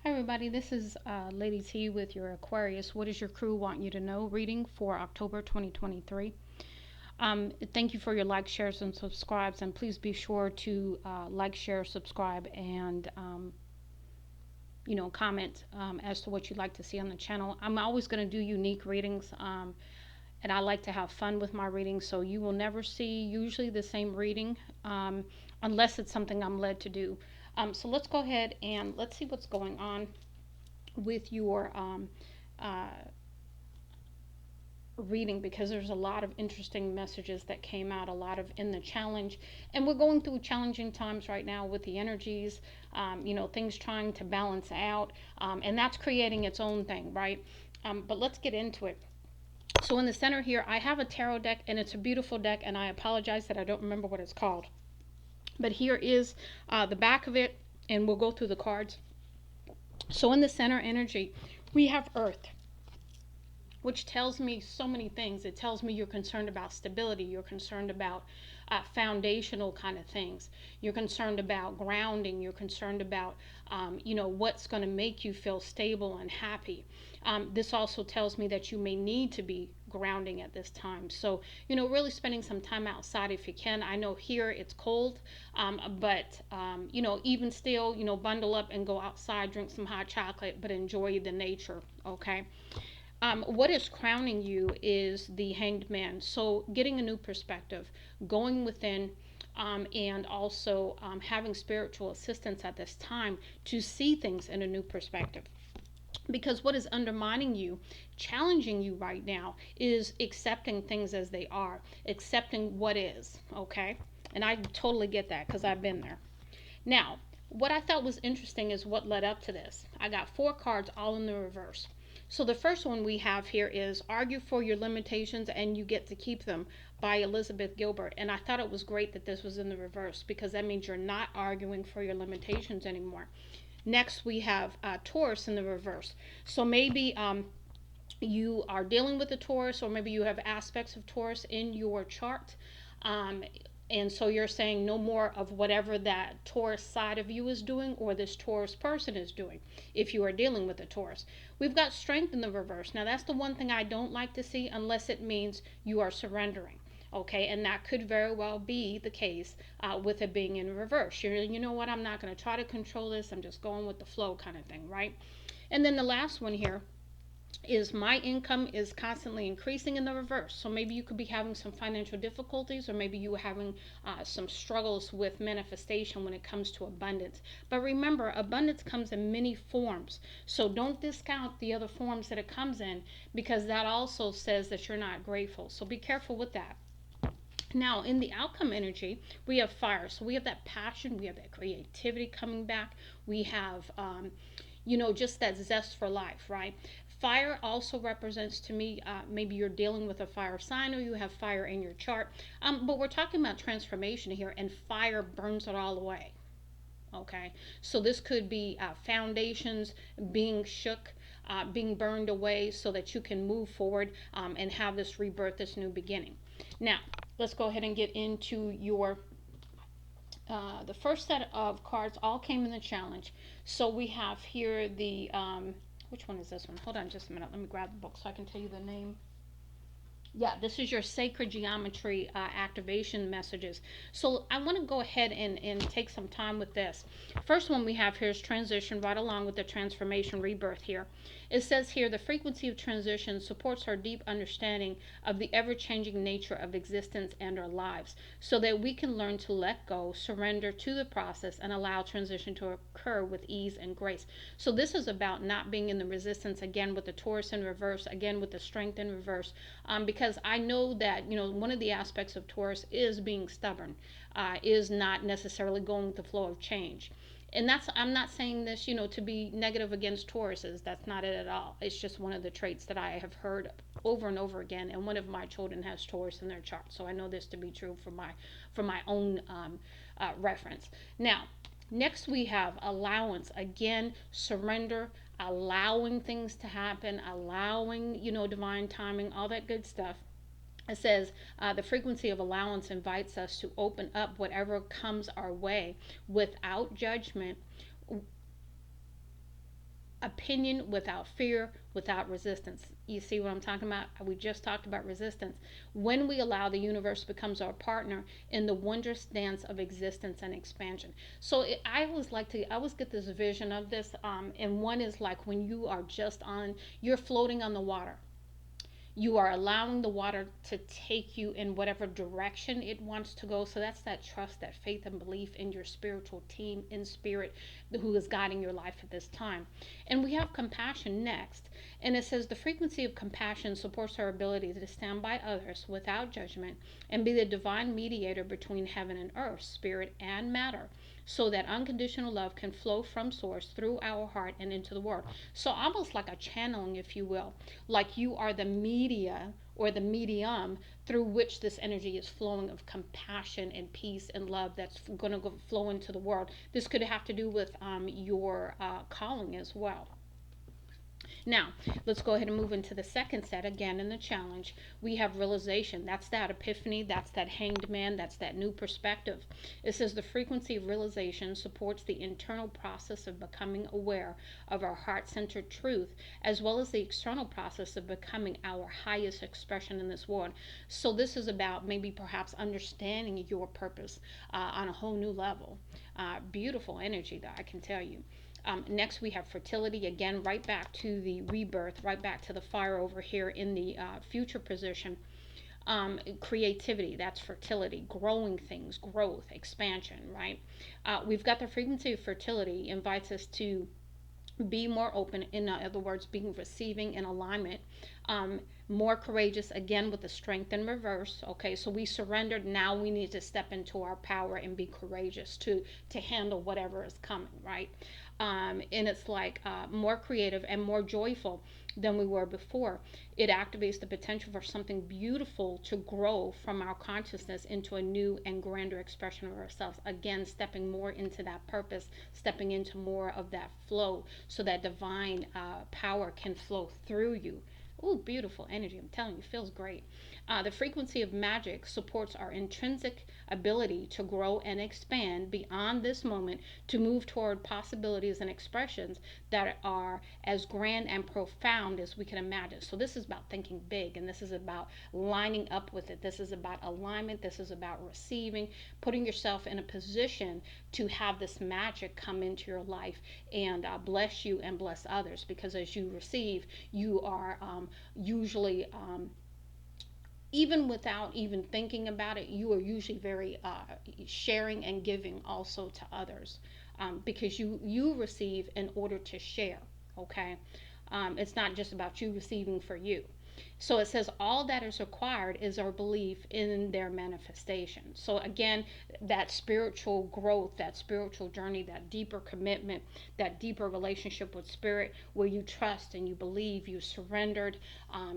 Hi, everybody. This is Lady T with your Aquarius. What does your crew want you to know? Reading for October 2023. Thank you for your likes, shares, and subscribes. And please be sure to like, share, subscribe, and comment as to what you'd like to see on the channel. I'm always going to do unique readings. And I like to have fun with my readings, so you will never see usually the same reading unless it's something I'm led to do. So let's go ahead and let's see what's going on with your uh, reading, because there's a lot of interesting messages that came out, a lot of in the challenge, and we're going through challenging times right now with the energies, things trying to balance out, and that's creating its own thing, right? But let's get into it. So in the center here, I have a tarot deck, and it's a beautiful deck, and I apologize that I don't remember what it's called. But here is the back of it, and we'll go through the cards. So in the center energy, we have Earth, which tells me so many things. It tells me you're concerned about stability, you're concerned about foundational kind of things, you're concerned about grounding, you're concerned about what's going to make you feel stable and happy. This also tells me that you may need to be grounding at this time, so really spending some time outside if you can. I know here it's cold, but even still, bundle up and go outside, drink some hot chocolate, but enjoy the nature. Okay. What is crowning you is the Hanged Man. So getting a new perspective, going within, and also having spiritual assistance at this time to see things in a new perspective. Because what is undermining you, challenging you right now, is accepting things as they are, accepting what is, okay? And I totally get that because I've been there. Now, what I thought was interesting is what led up to this. I got 4 cards all in the reverse. So the first one we have here is Argue for Your Limitations and You Get to Keep Them by Elizabeth Gilbert. And I thought it was great that this was in the reverse, because that means you're not arguing for your limitations anymore. Next, we have Taurus in the reverse. So maybe you are dealing with a Taurus, or maybe you have aspects of Taurus in your chart. Um, and so you're saying no more of whatever that Taurus side of you is doing, or this Taurus person is doing, if you are dealing with a Taurus. We've got Strength in the reverse. Now, that's the one thing I don't like to see unless it means you are surrendering. Okay, and that could very well be the case with it being in reverse. You know what, I'm not going to try to control this, I'm just going with the flow kind of thing, right? And then the last one here is My income is constantly increasing in the reverse. So maybe you could be having some financial difficulties, or maybe you are having some struggles with manifestation when it comes to abundance. But remember, abundance comes in many forms. So don't discount the other forms that it comes in, because that also says that you're not grateful. So be careful with that. Now, in the outcome energy, we have fire. So we have that passion, we have that creativity coming back. We have, just that zest for life, right? Fire also represents to me, maybe you're dealing with a fire sign, or you have fire in your chart. But we're talking about transformation here, and fire burns it all away. Okay, so this could be foundations being shook, being burned away, so that you can move forward and have this rebirth, this new beginning. Now, let's go ahead and get into your the first set of cards. All came in the challenge. So we have here the which one is this one? Hold on just a minute, let me grab the book so I can tell you the name. Yeah, this is your sacred geometry activation messages. So I want to go ahead and take some time with this. First one we have here is transition, right along with the transformation, rebirth here. It says here, the frequency of transition supports our deep understanding of the ever-changing nature of existence and our lives, so that we can learn to let go, surrender to the process, and allow transition to occur with ease and grace. So this is about not being in the resistance, again with the Taurus in reverse, again with the Strength in reverse, because I know that one of the aspects of Taurus is being stubborn, is not necessarily going with the flow of change. And that's, I'm not saying this to be negative against Tauruses. That's not it at all. It's just one of the traits that I have heard over and over again, and one of my children has Taurus in their chart, so I know this to be true for my own reference. Now, next we have allowance. Again, surrender, allowing things to happen, allowing divine timing, all that good stuff. It says the frequency of allowance invites us to open up whatever comes our way without judgment. opinion, without fear, without resistance. You see what I'm talking about? We just talked about resistance. When we allow, the universe becomes our partner in the wondrous dance of existence and expansion. So I always get this vision of this, and one is like when you are just on, you're floating on the water. You are allowing the water to take you in whatever direction it wants to go. So that's that trust, that faith and belief in your spiritual team in spirit who is guiding your life at this time. And we have compassion next. And it says the frequency of compassion supports our ability to stand by others without judgment and be the divine mediator between heaven and earth, spirit and matter, so that unconditional love can flow from source through our heart and into the world. So almost like a channeling, if you will, like you are the media or the medium through which this energy is flowing of compassion and peace and love that's going to flow into the world. This could have to do with your calling as well. Now, let's go ahead and move into the second set again in the challenge. We have realization. That's that epiphany. That's that hanged man. That's that new perspective. It says the frequency of realization supports the internal process of becoming aware of our heart centered truth, as well as the external process of becoming our highest expression in this world. So, this is about maybe perhaps understanding your purpose on a whole new level. Beautiful energy, though, I can tell you. Next, we have fertility. Again, right back to the rebirth, right back to the fire over here in the future position. Creativity, that's fertility, growing things, growth, expansion, right? We've got the frequency of fertility invites us to be more open, in other words, being receiving in alignment, more courageous, again with the strength in reverse. Okay, so we surrendered, now we need to step into our power and be courageous to handle whatever is coming, right? And it's like more creative and more joyful than we were before. It activates the potential for something beautiful to grow from our consciousness into a new and grander expression of ourselves. Again, stepping more into that purpose, stepping into more of that flow so that divine power can flow through you. Ooh, beautiful energy. I'm telling you, feels great. The frequency of magic supports our intrinsic ability to grow and expand beyond this moment to move toward possibilities and expressions that are as grand and profound as we can imagine. So this is about thinking big, and this is about lining up with it. This is about alignment. This is about receiving, putting yourself in a position to have this magic come into your life and bless you and bless others, because as you receive, you are usually even without even thinking about it, you are usually very sharing and giving also to others, because you receive in order to share. Okay, it's not just about you receiving for you. So it says all that is required is our belief in their manifestation. So again, that spiritual growth, that spiritual journey, that deeper commitment, that deeper relationship with spirit, where you trust and you believe, you surrendered,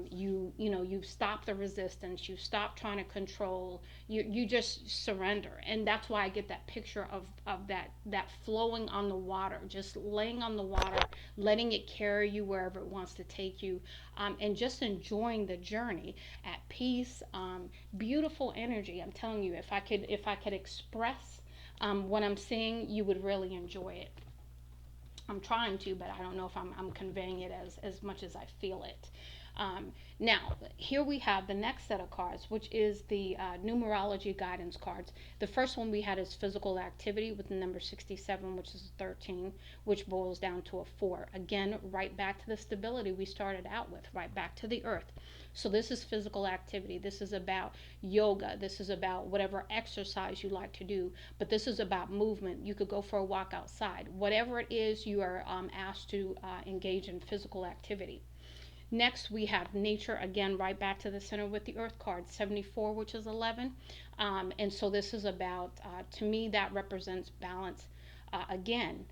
you've stopped the resistance, you stopped trying to control, you just surrender. And that's why I get that picture of that flowing on the water, just laying on the water, letting it carry you wherever it wants to take you, and just enjoying the journey at peace. Beautiful energy. I'm telling you, if I could express what I'm seeing, you would really enjoy it. I'm trying to, but I don't know if I'm conveying it as much as I feel it. Now, here we have the next set of cards, which is the numerology guidance cards. The first one we had is physical activity with the number 67, which is 13, which boils down to a 4. Again, right back to the stability we started out with, right back to the earth. So this is physical activity. This is about yoga. This is about whatever exercise you like to do. But this is about movement. You could go for a walk outside. Whatever it is, you are asked to engage in physical activity. Next, we have nature, again, right back to the center with the earth card, 74, which is 11. And so this is about, to me, that represents balance. Again,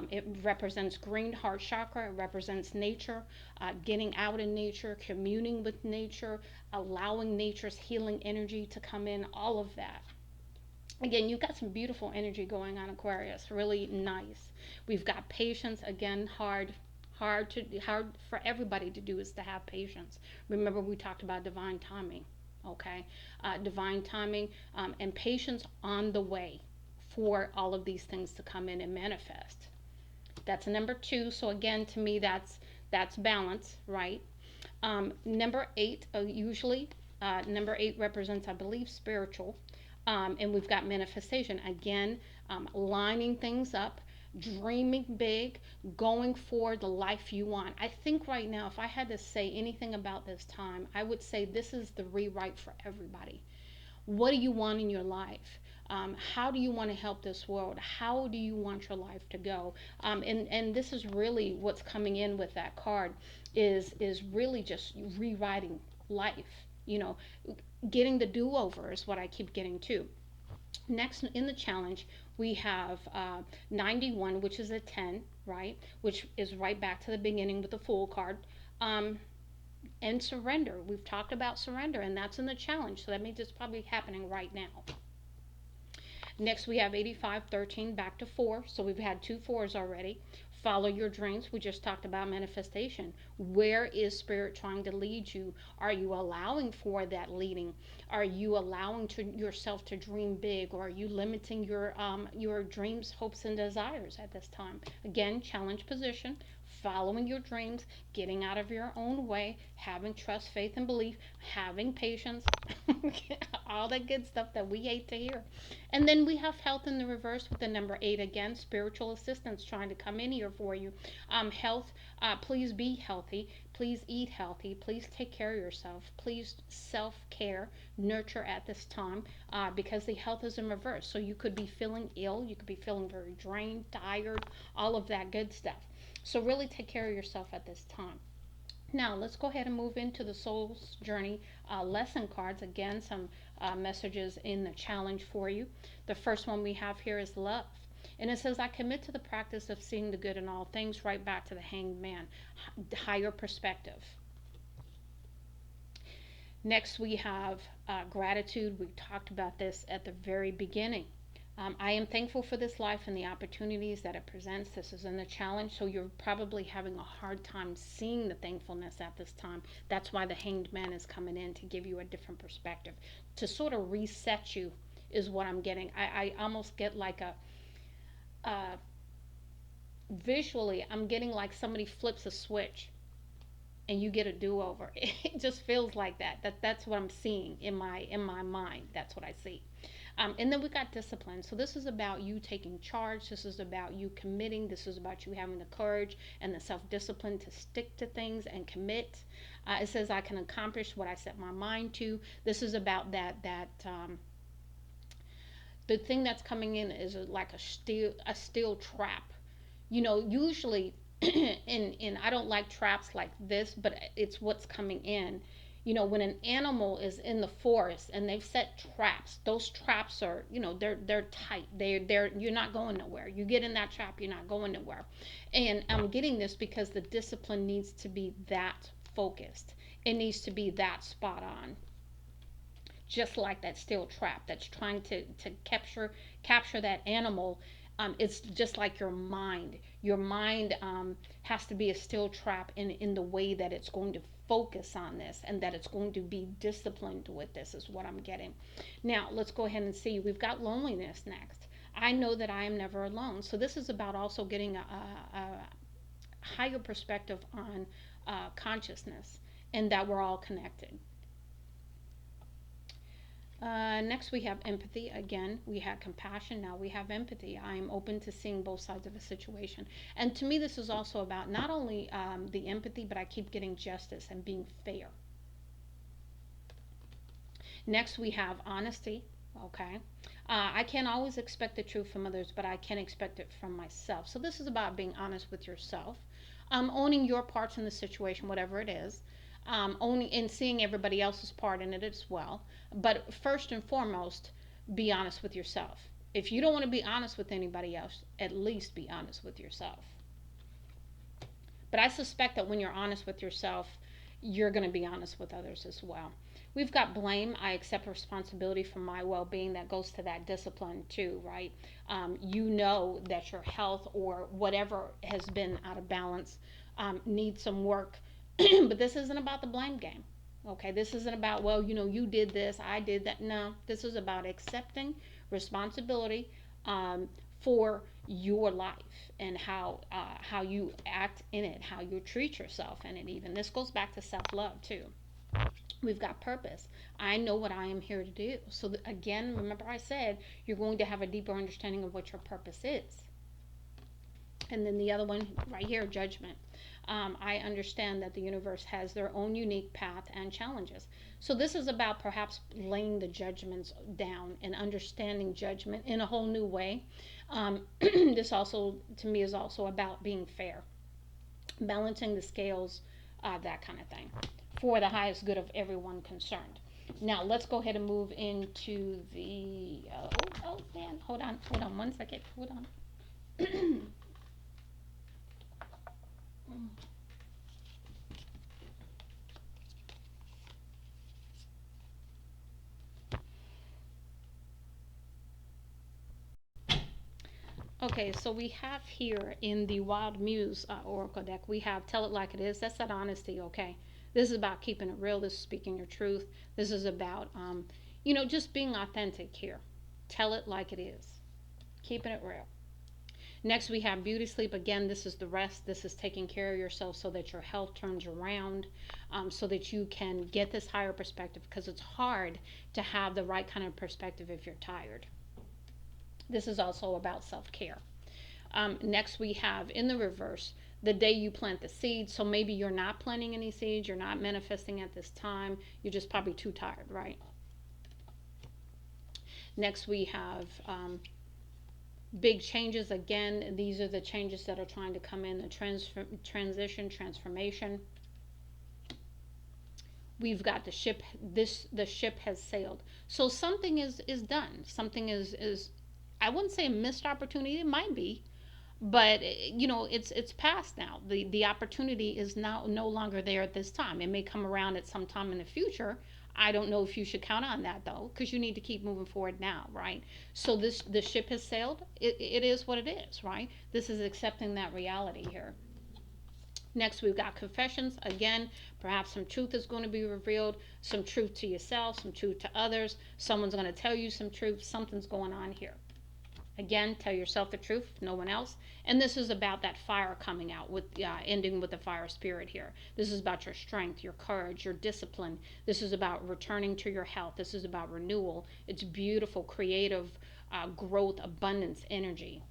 it represents green heart chakra. It represents nature, getting out in nature, communing with nature, allowing nature's healing energy to come in, all of that. Again, you've got some beautiful energy going on, Aquarius, really nice. We've got patience, again, hard for everybody to do is to have patience. Remember, we talked about divine timing. Okay, divine timing, and patience on the way for all of these things to come in and manifest. That's number two. So again, to me, that's balance, right? Number eight, usually, number eight represents, I believe, spiritual. And we've got manifestation. Again, lining things up, dreaming big, going for the life you want. I think right now, if I had to say anything about this time, I would say this is the rewrite for everybody. What do you want in your life? How do you want to help this world? How do you want your life to go? And this is really what's coming in with that card is really just rewriting life. You know, getting the do-over is what I keep getting to. Next in the challenge, we have 91, which is a 10, right? Which is right back to the beginning with the Fool card. Um, and surrender. We've talked about surrender, and that's in the challenge. So that means it's probably happening right now. Next, we have 8513 back to 4. So we've had two fours already. Follow your dreams. We just talked about manifestation. Where is spirit trying to lead you? Are you allowing for that leading? Are you allowing yourself to dream big, or are you limiting your dreams, hopes, and desires at this time? Again, challenge position. Following your dreams, getting out of your own way, having trust, faith, and belief, having patience, all that good stuff that we hate to hear. And then we have health in the reverse with the number 8 again, spiritual assistance trying to come in here for you. Health, please be healthy. Please eat healthy. Please take care of yourself. Please self-care, nurture at this time because the health is in reverse. So you could be feeling ill. You could be feeling very drained, tired, all of that good stuff. So really take care of yourself at this time. Now let's go ahead and move into the soul's journey lesson cards. Again, some messages in the challenge for you. The first one we have here is love. And it says, I commit to the practice of seeing the good in all things, right back to the Hanged Man, higher perspective. Next, we have gratitude. We talked about this at the very beginning. I am thankful for this life and the opportunities that it presents. This is in the challenge, so you're probably having a hard time seeing the thankfulness at this time. That's why the Hanged Man is coming in to give you a different perspective, to sort of reset you is what I'm getting. I almost get like visually, I'm getting like somebody flips a switch and you get a do-over. It just feels like that's what I'm seeing in my mind. That's what I see. And then we got discipline. So this is about you taking charge. This is about you committing. This is about you having the courage and the self-discipline to stick to things and commit. It says I can accomplish what I set my mind to. This is about that the thing that's coming in is like a steel trap. You know, usually and I don't like traps like this, but it's what's coming in. You know, when an animal is in the forest and they've set traps, those traps are, you know, they're tight. They're you're not going nowhere. You get in that trap, you're not going nowhere. And I'm getting this because the discipline needs to be that focused. It needs to be that spot on. Just like that steel trap that's trying to capture that animal. It's just like your mind. Your mind has to be a steel trap in the way that it's going to focus on this and that it's going to be disciplined with this is what I'm getting. Now let's go ahead and see. We've got loneliness next. I know that I am never alone. So this is about also getting a higher perspective on consciousness and that we're all connected. Next, we have empathy. Again, we had compassion. Now we have empathy. I am open to seeing both sides of a situation. And to me, this is also about not only the empathy, but I keep getting justice and being fair. Next, we have honesty. Okay. I can't always expect the truth from others, but I can expect it from myself. So this is about being honest with yourself, owning your parts in the situation, whatever it is. Owning and seeing everybody else's part in it as well. But first and foremost, be honest with yourself. If you don't want to be honest with anybody else, at least be honest with yourself. But I suspect that when you're honest with yourself, you're going to be honest with others as well. We've got blame. I accept responsibility for my well-being. That goes to that discipline too, right? You know that your health or whatever has been out of balance needs some work. But this isn't about the blame game. Okay, this isn't about, well, you know, you did this, I did that. No, this is about accepting responsibility for your life and how you act in it, how you treat yourself in it. Even this goes back to self-love too. We've got purpose. I know what I am here to do. So again, remember I said you're going to have a deeper understanding of what your purpose is. And then the other one right here, judgment. I understand that the universe has their own unique path and challenges. So this is about perhaps laying the judgments down and understanding judgment in a whole new way. This also, to me, is also about being fair, balancing the scales, that kind of thing, for the highest good of everyone concerned. Now let's go ahead and move into the. Oh man, hold on 1 second, hold on. Okay, so we have here in the Wild Muse Oracle deck, we have Tell It Like It Is. That's that honesty, okay? This is about keeping it real. This is speaking your truth. This is about, just being authentic here. Tell it like it is. Keeping it real. Next, we have Beauty Sleep. Again, this is the rest. This is taking care of yourself so that your health turns around, so that you can get this higher perspective, because it's hard to have the right kind of perspective if you're tired. This is also about self-care. Next, we have in the reverse, the day you plant the seeds. So maybe you're not planting any seeds, you're not manifesting at this time, you're just probably too tired, right? Next, we have big changes. Again, these are the changes that are trying to come in, the transition, transformation. We've got the ship. The ship has sailed. So something is done. Something is I wouldn't say a missed opportunity. It might be, but it's past now. The opportunity is now no longer there at this time. It may come around at some time in the future. I don't know if you should count on that though, because you need to keep moving forward now, right? So the ship has sailed. It is what it is, right? This is accepting that reality here. Next, we've got confessions. Again, perhaps some truth is going to be revealed, some truth to yourself, some truth to others. Someone's going to tell you some truth. Something's going on here. Again, tell yourself the truth, no one else. And this is about that fire coming out, with ending with the fire spirit here. This is about your strength, your courage, your discipline. This is about returning to your health. This is about renewal. It's beautiful, creative growth, abundance, energy.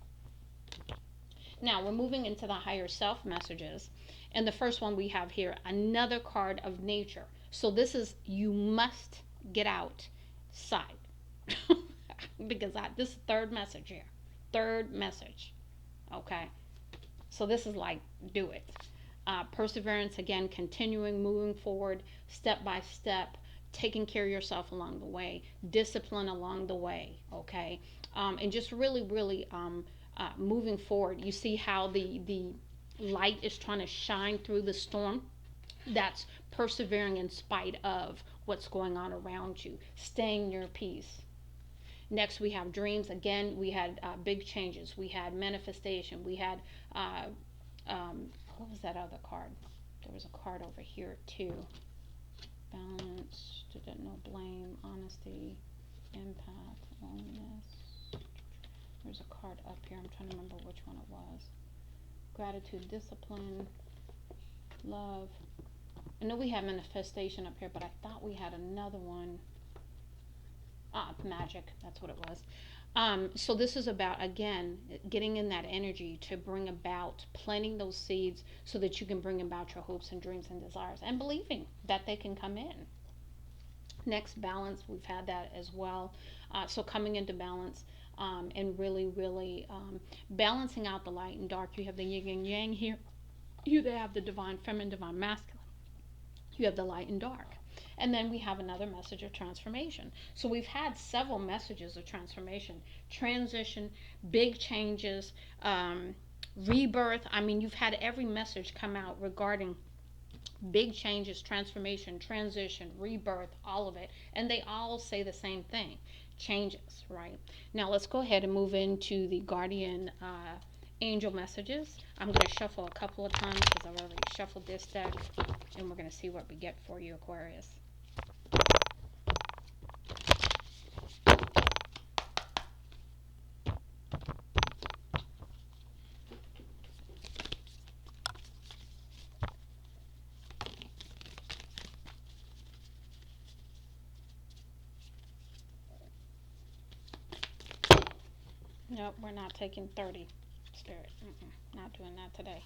Now, we're moving into the higher self messages. And the first one we have here, another card of nature. So this is, you must get outside. Because this is third message here. Third message. Okay. So this is like, do it. Perseverance, again, continuing, moving forward, step by step, taking care of yourself along the way, discipline along the way. Okay. And just really moving forward. You see how the light is trying to shine through the storm. That's persevering in spite of what's going on around you, staying your peace. Next, we have dreams. Again, we had big changes. We had manifestation. We had, what was that other card? There was a card over here too. Balance, no blame, honesty, empath, loneliness. There's a card up here. I'm trying to remember which one it was. Gratitude, discipline, love. I know we had manifestation up here, but I thought we had another one. Magic, that's what it was. So this is about, again, getting in that energy to bring about, planting those seeds so that you can bring about your hopes and dreams and desires, and believing that they can come in. Next, balance. We've had that as well. So coming into balance, and really balancing out the light and dark. You have the yin and yang here. You have the divine feminine, divine masculine. You have the light and dark. And then we have another message of transformation. So we've had several messages of transformation, transition, big changes, rebirth. I mean, you've had every message come out regarding big changes, transformation, transition, rebirth, all of it. And they all say the same thing, changes, right? Now let's go ahead and move into the guardian angel messages. I'm going to shuffle a couple of times because I've already shuffled this deck, and we're going to see what we get for you, Aquarius. Nope, we're not taking 30, Spirit. Not doing that today.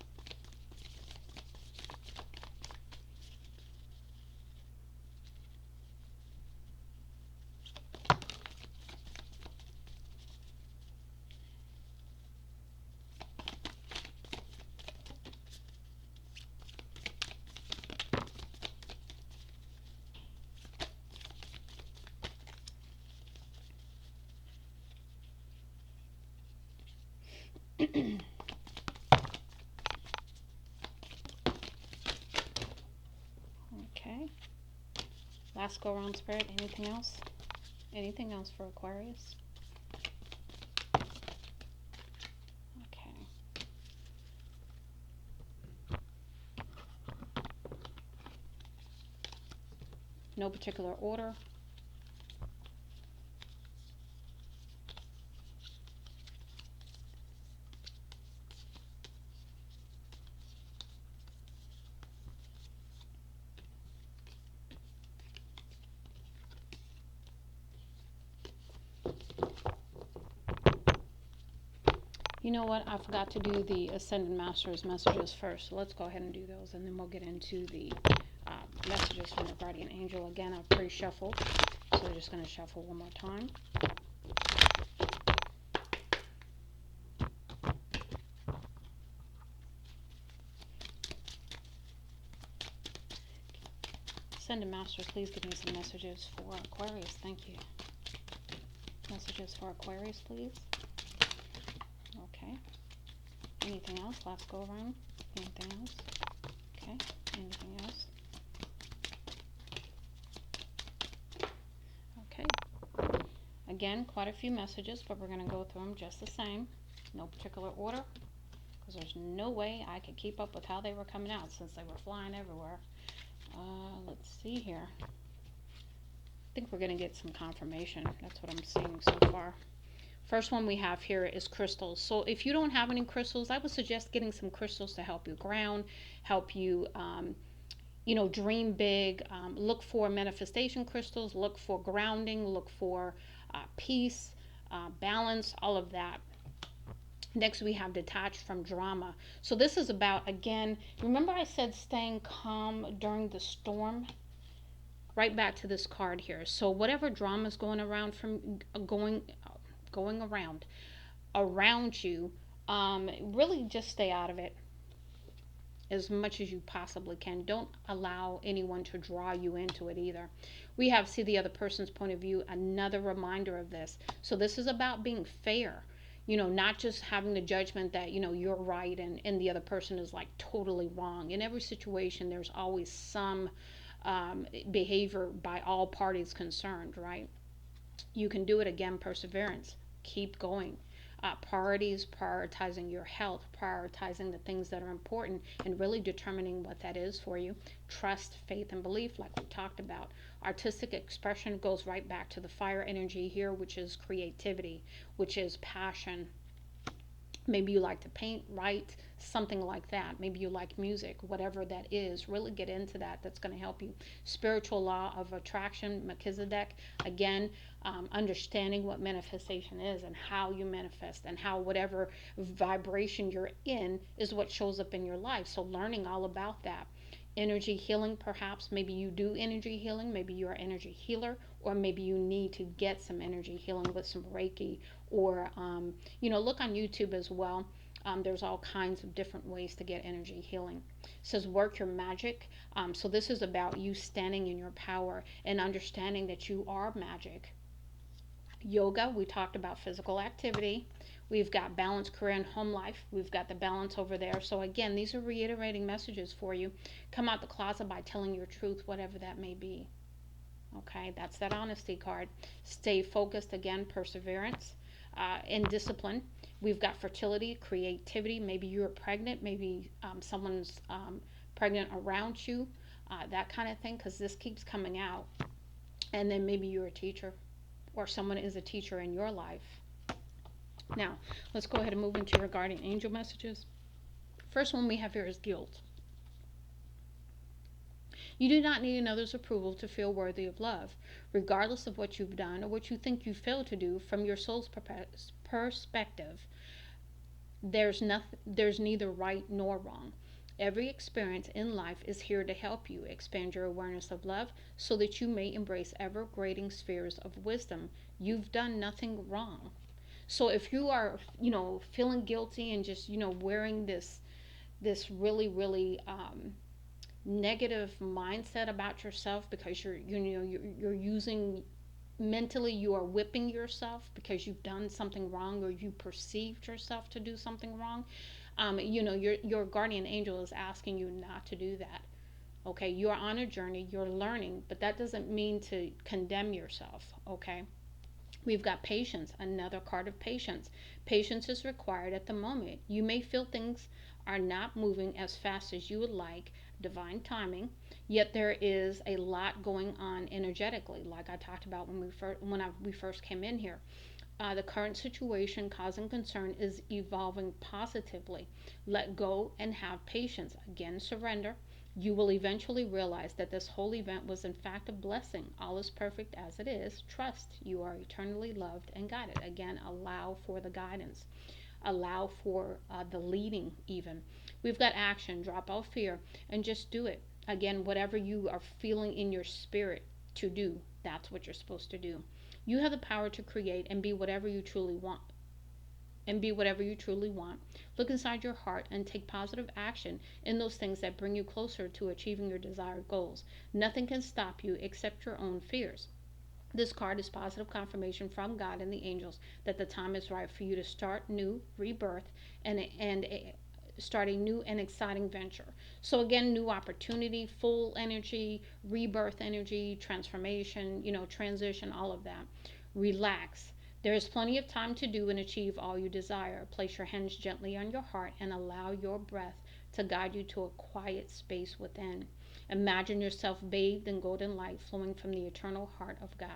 Okay. Last go around, Spirit. Anything else? Anything else for Aquarius? Okay. No particular order. You know what? I forgot to do the Ascended Masters messages first. So let's go ahead and do those, and then we'll get into the messages from the Guardian Angel. Again, I've pre-shuffled, so we're just going to shuffle one more time. Ascended Masters, please give me some messages for Aquarius. Thank you. Messages for Aquarius, please. Okay. Anything else? Last go around. Anything else? Okay. Anything else? Okay. Again, quite a few messages, but we're going to go through them just the same. No particular order, because there's no way I could keep up with how they were coming out since they were flying everywhere. Let's see here. I think we're going to get some confirmation. That's what I'm seeing so far. First one we have here is crystals. So if you don't have any crystals, I would suggest getting some crystals to help you ground, help you, dream big. Look for manifestation crystals, look for grounding, look for peace, balance, all of that. Next, we have detached from drama. So this is about, again, remember I said staying calm during the storm? Right back to this card here. So whatever drama is going around going around you, really just stay out of it as much as you possibly can. Don't allow anyone to draw you into it either. We have see the other person's point of view, another reminder of this. So this is about being fair. Not just having the judgment that, you're right and the other person is like totally wrong. In every situation, there's always some behavior by all parties concerned, right? You can do it again, perseverance. Keep going. Priorities, prioritizing your health, prioritizing the things that are important, and really determining what that is for you. Trust, faith, and belief, like we talked about. Artistic expression goes right back to the fire energy here, which is creativity, which is passion. Maybe you like to paint, write, something like that. Maybe you like music, whatever that is. Really get into that. That's going to help you. Spiritual law of attraction, Melchizedek. Again, understanding what manifestation is and how you manifest and how whatever vibration you're in is what shows up in your life. So learning all about that. Energy healing, perhaps. Maybe you do energy healing. Maybe you're an energy healer, or maybe you need to get some energy healing with some Reiki, or look on YouTube as well. There's all kinds of different ways to get energy healing. It says work your magic. So this is about you standing in your power and understanding that you are magic. Yoga, we talked about physical activity. We've got balance, career, and home life. We've got the balance over there. So again, these are reiterating messages for you. Come out the closet by telling your truth, whatever that may be. Okay, that's that honesty card. Stay focused, again, perseverance, and discipline. We've got fertility, creativity. Maybe you're pregnant. Maybe someone's pregnant around you, that kind of thing, because this keeps coming out. And then maybe you're a teacher, or someone is a teacher in your life. Now, let's go ahead and move into your guardian angel messages. First one we have here is guilt. You do not need another's approval to feel worthy of love, regardless of what you've done or what you think you failed to do. From your soul's perspective. There's neither right nor wrong. Every experience in life is here to help you expand your awareness of love so that you may embrace ever grading spheres of wisdom. You've done nothing wrong. So if you are, feeling guilty and just, wearing this really negative mindset about yourself because you're using, mentally you are whipping yourself because you've done something wrong or you perceived yourself to do something wrong, your guardian angel is asking you not to do that. Okay, you're on a journey, you're learning, but that doesn't mean to condemn yourself. Okay, we've got patience, another card of patience. Patience is required at the moment. You may feel things are not moving as fast as you would like, divine timing, yet there is a lot going on energetically, like I talked about we first came in here. The current situation causing concern is evolving positively. Let go and have patience. Again, surrender. You will eventually realize that this whole event was in fact a blessing. All is perfect as it is. Trust you are eternally loved and guided. Again, allow for the guidance. Allow for the leading, even. We've got action. Drop out fear and just do it. Again, whatever you are feeling in your spirit to do, that's what you're supposed to do. You have the power to create and be whatever you truly want. Look inside your heart and take positive action in those things that bring you closer to achieving your desired goals. Nothing can stop you except your own fears. This card is positive confirmation from God and the angels that the time is right for you to start new, rebirth, and start a new and exciting venture. So again, new opportunity, full energy, rebirth energy, transformation, transition, all of that. Relax. There is plenty of time to do and achieve all you desire. Place your hands gently on your heart and allow your breath to guide you to a quiet space within. Imagine yourself bathed in golden light flowing from the eternal heart of God.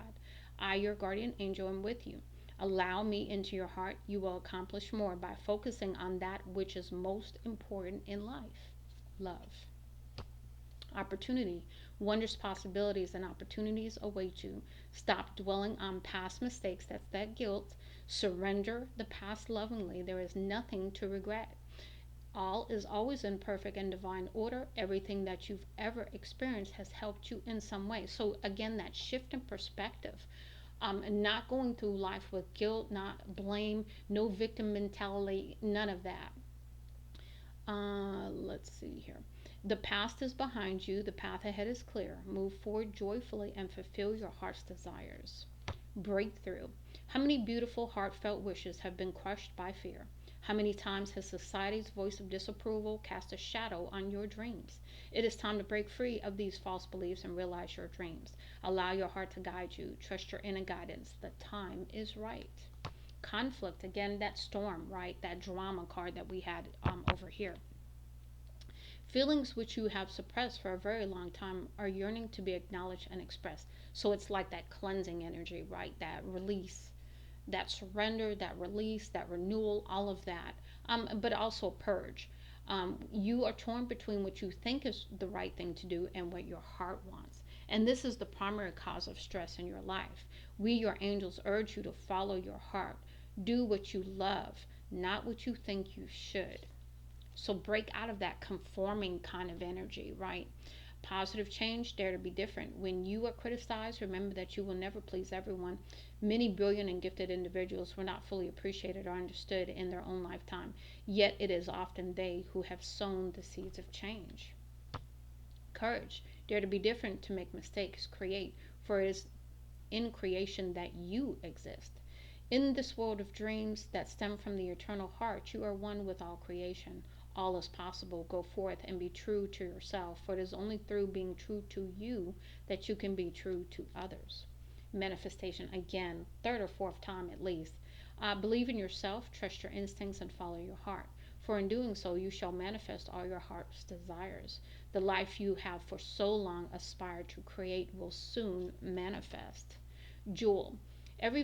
I, your guardian angel, am with you. Allow me into your heart. You will accomplish more by focusing on that which is most important in life: love. Opportunity. Wondrous possibilities and opportunities await you. Stop dwelling on past mistakes. That's that guilt. Surrender the past lovingly. There is nothing to regret. All is always in perfect and divine order. Everything that you've ever experienced has helped you in some way. So again, that shift in perspective. Not going through life with guilt, not blame, no victim mentality, none of that. Let's see here. The past is behind you. The path ahead is clear. Move forward joyfully and fulfill your heart's desires. Breakthrough. How many beautiful, heartfelt wishes have been crushed by fear? How many times has society's voice of disapproval cast a shadow on your dreams? It is time to break free of these false beliefs and realize your dreams. Allow your heart to guide you. Trust your inner guidance. The time is right. Conflict. Again, that storm, right? That drama card that we had over here. Feelings which you have suppressed for a very long time are yearning to be acknowledged and expressed. So it's like that cleansing energy, right? That release, that surrender, that release, that renewal, all of that. But also purge. You are torn between what you think is the right thing to do and what your heart wants. And this is the primary cause of stress in your life. We, your angels, urge you to follow your heart. Do what you love, not what you think you should. So break out of that conforming kind of energy, right? Positive change, dare to be different. When you are criticized, remember that you will never please everyone. Many brilliant and gifted individuals were not fully appreciated or understood in their own lifetime, yet it is often they who have sown the seeds of change. Courage, dare to be different, to make mistakes, create, for it is in creation that you exist. In this world of dreams that stem from the eternal heart, you are one with all creation. All is possible. Go forth and be true to yourself, for it is only through being true to you that you can be true to others. Manifestation, again, third or fourth time at least. Believe in yourself, trust your instincts, and follow your heart. For in doing so, you shall manifest all your heart's desires. The life you have for so long aspired to create will soon manifest. Jewel. Every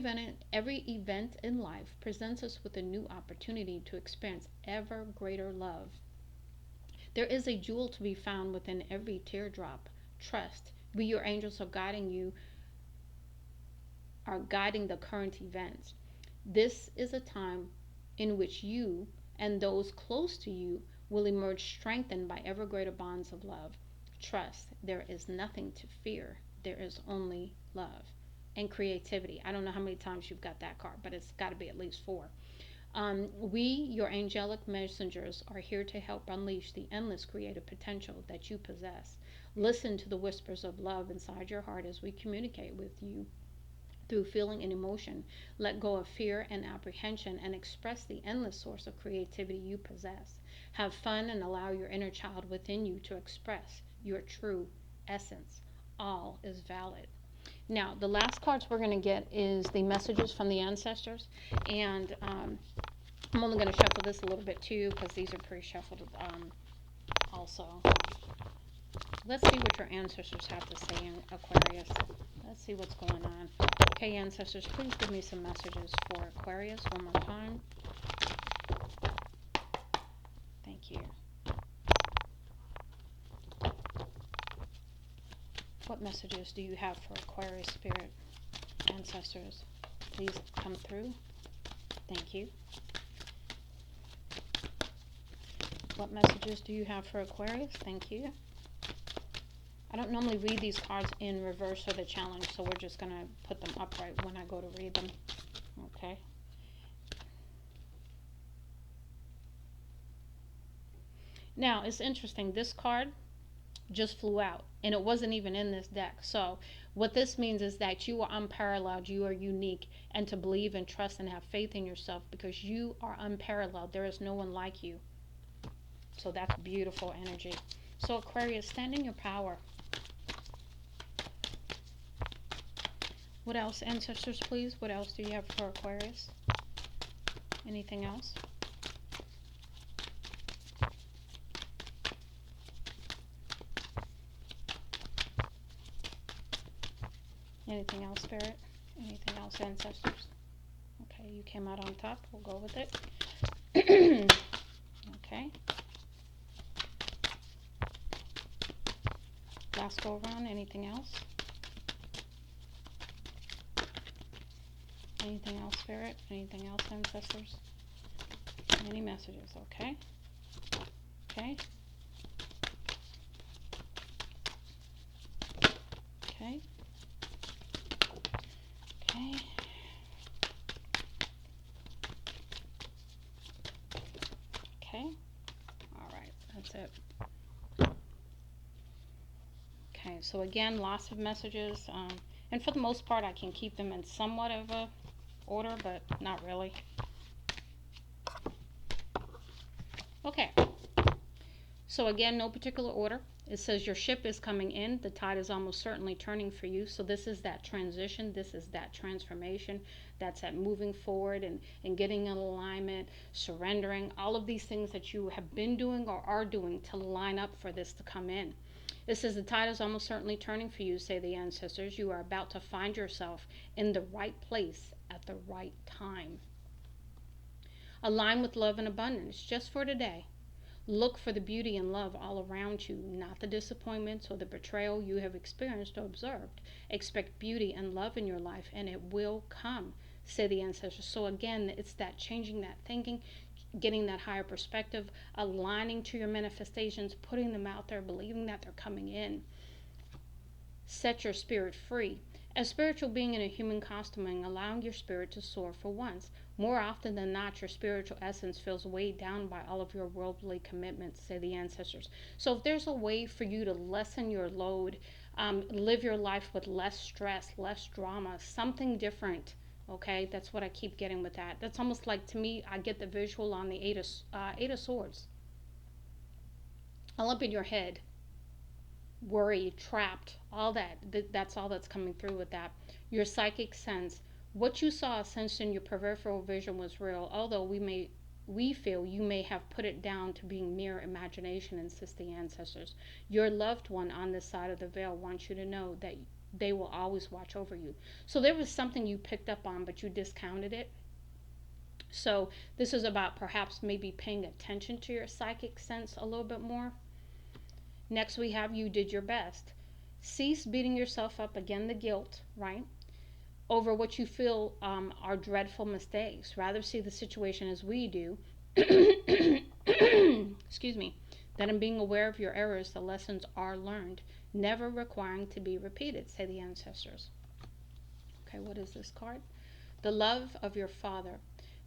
event in life presents us with a new opportunity to experience ever greater love. There is a jewel to be found within every teardrop. Trust. We, your angels, are guiding the current events. This is a time in which you and those close to you will emerge strengthened by ever greater bonds of love. Trust, there is nothing to fear. There is only love and creativity. I don't know how many times you've got that card, but it's got to be at least four. We, your angelic messengers, are here to help unleash the endless creative potential that you possess. Listen to the whispers of love inside your heart as we communicate with you through feeling and emotion. Let go of fear and apprehension and express the endless source of creativity you possess. Have fun and allow your inner child within you to express your true essence. All is valid. Now, the last cards we're going to get is the messages from the ancestors. And I'm only going to shuffle this a little bit too because these are pre-shuffled also. Let's see what your ancestors have to say in Aquarius. Let's see what's going on. Okay, ancestors, please give me some messages for Aquarius one more time. Thank you. What messages do you have for Aquarius spirit ancestors? Please come through. Thank you. What messages do you have for Aquarius? Thank you. I don't normally read these cards in reverse for the challenge, so we're just going to put them upright when I go to read them. Okay. Now, it's interesting. This card just flew out, and it wasn't even in this deck. So what this means is that you are unparalleled, you are unique, and to believe and trust and have faith in yourself because you are unparalleled. There is no one like you. So that's beautiful energy. So Aquarius, stand in your power. What else, ancestors, please? What else do you have for Aquarius? Anything else? Anything else, Spirit? Anything else, ancestors? Okay, you came out on top. We'll go with it. Okay. Last go around. Anything else? Anything else, Spirit? Anything else, ancestors? Any messages? Okay. Okay. Okay. Okay. Okay. All right. That's it. Okay. So again, lots of messages. And for the most part, I can keep them in somewhat of a order, but not really. Okay. So again, no particular order. It says your ship is coming in. The tide is almost certainly turning for you. So this is that transition. This is that transformation. That's that moving forward and getting in alignment, surrendering, all of these things that you have been doing or are doing to line up for this to come in. It says the tide is almost certainly turning for you, say the ancestors. You are about to find yourself in the right place at the right time. Align with love and abundance just for today. Look for the beauty and love all around you, not the disappointments or the betrayal you have experienced or observed. Expect beauty and love in your life, and it will come, say the ancestors. So again, it's that changing that thinking, getting that higher perspective, aligning to your manifestations, putting them out there, believing that they're coming in. Set your spirit free. As spiritual being in a human costuming, allowing your spirit to soar for once. More often than not, your spiritual essence feels weighed down by all of your worldly commitments, say the ancestors. So if there's a way for you to lessen your load, live your life with less stress, less drama, something different, okay? That's what I keep getting with that. That's almost like, to me, I get the visual on the Eight of Swords. All up in your head. Worry, trapped, all that's all that's coming through with that. Your psychic sense, what you saw sensed in your peripheral vision was real, although we feel you may have put it down to being mere imagination, insist the ancestors. Your loved one on this side of the veil wants you to know that they will always watch over you. So there was something you picked up on, but you discounted it. So this is about perhaps maybe paying attention to your psychic sense a little bit more. Next we have you did your best. Cease beating yourself up, again the guilt, right? over what you feel are dreadful mistakes. Rather see the situation as we do. Excuse me. That in being aware of your errors, the lessons are learned, never requiring to be repeated, say the ancestors. Okay, what is this card? The love of your father.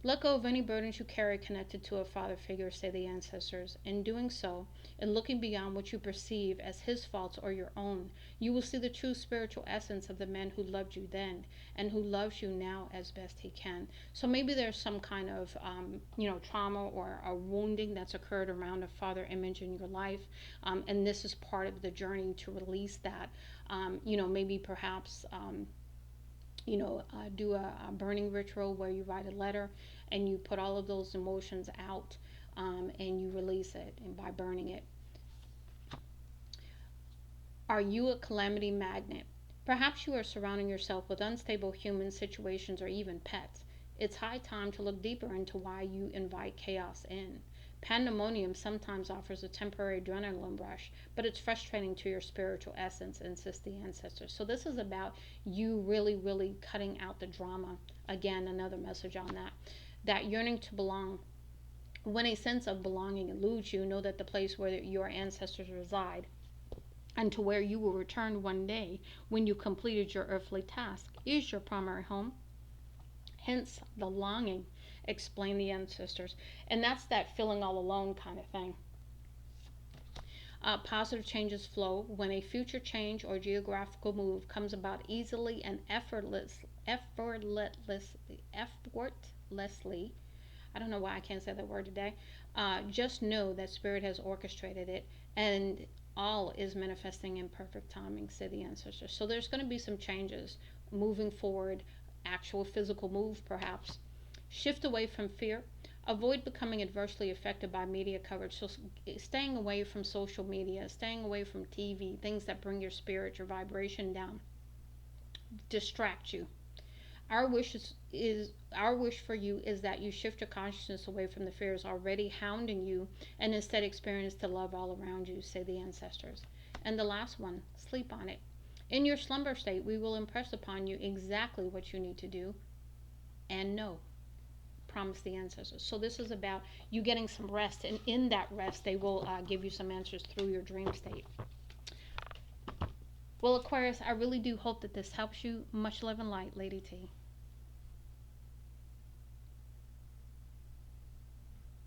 Let go of any burdens you carry connected to a father figure, say the ancestors. In doing so, and looking beyond what you perceive as his faults or your own, you will see the true spiritual essence of the man who loved you then and who loves you now as best he can. So maybe there's some kind of, trauma or a wounding that's occurred around a father image in your life, and this is part of the journey to release that. Maybe perhaps do a burning ritual where you write a letter and you put all of those emotions out, and you release it and by burning it. Are you a calamity magnet? Perhaps you are surrounding yourself with unstable human situations or even pets. It's high time to look deeper into why you invite chaos in. Pandemonium sometimes offers a temporary adrenaline rush, but it's frustrating to your spiritual essence, insist the ancestors. So this is about you really, really cutting out the drama. Again, another message on that. That yearning to belong. When a sense of belonging eludes you, know that the place where your ancestors reside and to where you will return one day when you completed your earthly task is your primary home. Hence the longing, explain the ancestors. And that's that feeling all alone kind of thing. Positive changes flow when a future change or geographical move comes about easily and effortlessly. I don't know why I can't say that word today. Just know that Spirit has orchestrated it, and all is manifesting in perfect timing, say the ancestors. So there's going to be some changes moving forward, actual physical move perhaps. Shift away from fear. Avoid becoming adversely affected by media coverage. So staying away from social media, staying away from TV, things that bring your spirit, your vibration down, distract you. Our wish for you is that you shift your consciousness away from the fears already hounding you and instead experience the love all around you, say the ancestors. And the last one, sleep on it. In your slumber state, we will impress upon you exactly what you need to do and know. Promise the ancestors. So this is about you getting some rest, and in that rest, they will give you some answers through your dream state. Well, Aquarius, I really do hope that this helps you. Much love and light, Lady T.